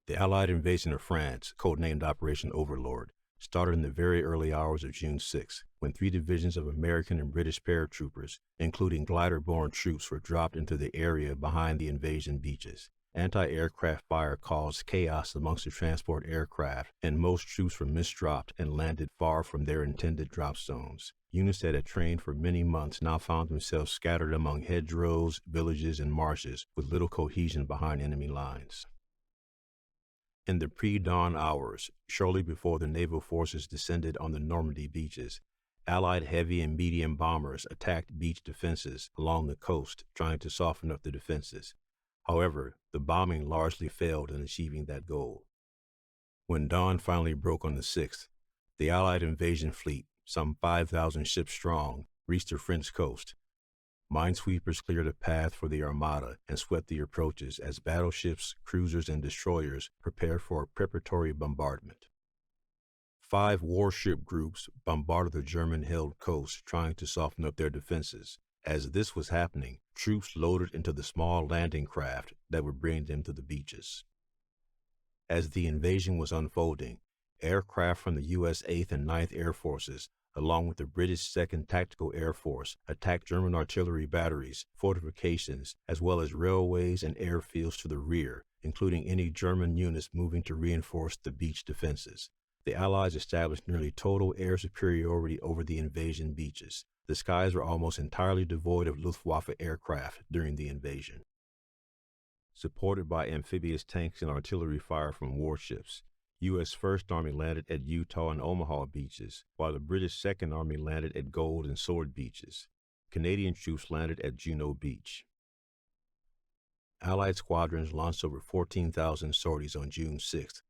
The Allied invasion of France, codenamed Operation Overlord, started in the very early hours of June 6, when 3 divisions of American and British paratroopers, including glider-borne troops, were dropped into the area behind the invasion beaches. Anti-aircraft fire caused chaos amongst the transport aircraft, and most troops were misdropped and landed far from their intended drop zones. Units that had trained for many months now found themselves scattered among hedgerows, villages, and marshes with little cohesion behind enemy lines. In the pre-dawn hours, shortly before the naval forces descended on the Normandy beaches, Allied heavy and medium bombers attacked beach defenses along the coast, trying to soften up the defenses. However, the bombing largely failed in achieving that goal. When dawn finally broke on the 6th, the Allied invasion fleet, some 5,000 ships strong, reached the French coast. Minesweepers cleared a path for the Armada and swept the approaches as battleships, cruisers, and destroyers prepared for a preparatory bombardment. 5 warship groups bombarded the German-held coast, trying to soften up their defenses. As this was happening, troops loaded into the small landing craft that would bring them to the beaches. As the invasion was unfolding, aircraft from the U.S. 8th and 9th Air Forces, along with the British 2nd Tactical Air Force, attacked German artillery batteries, fortifications, as well as railways and airfields to the rear, including any German units moving to reinforce the beach defenses. The Allies established nearly total air superiority over the invasion beaches. The skies were almost entirely devoid of Luftwaffe aircraft during the invasion. Supported by amphibious tanks and artillery fire from warships, U.S. First Army landed at Utah and Omaha beaches, while the British Second Army landed at Gold and Sword beaches. Canadian troops landed at Juno Beach. Allied squadrons launched over 14,000 sorties on June 6th,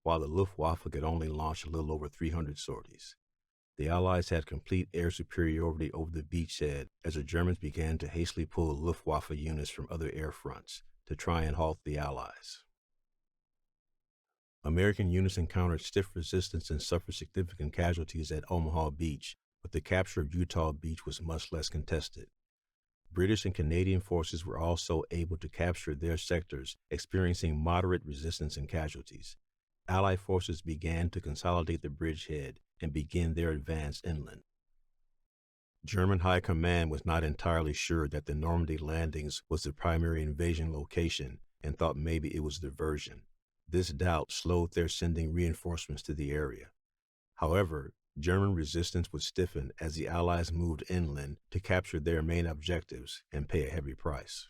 while the Luftwaffe could only launch a little over 300 sorties. The Allies had complete air superiority over the beachhead as the Germans began to hastily pull Luftwaffe units from other air fronts to try and halt the Allies. American units encountered stiff resistance and suffered significant casualties at Omaha Beach, but the capture of Utah Beach was much less contested. British and Canadian forces were also able to capture their sectors, experiencing moderate resistance and casualties. Allied forces began to consolidate the bridgehead and begin their advance inland. German High Command was not entirely sure that the Normandy landings was the primary invasion location and thought maybe it was diversion. This doubt slowed their sending reinforcements to the area. However, German resistance would stiffen as the Allies moved inland to capture their main objectives and pay a heavy price.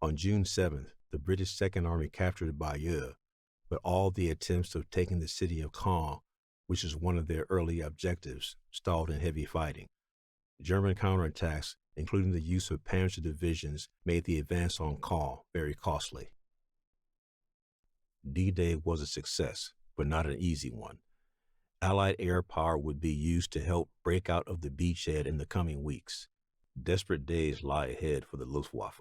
On June 7th, the British Second Army captured Bayeux, but all the attempts of taking the city of Caen, which is one of their early objectives, stalled in heavy fighting. German counterattacks, including the use of Panzer divisions, made the advance on Caen very costly. D-Day was a success, but not an easy one. Allied air power would be used to help break out of the beachhead in the coming weeks. Desperate days lie ahead for the Luftwaffe.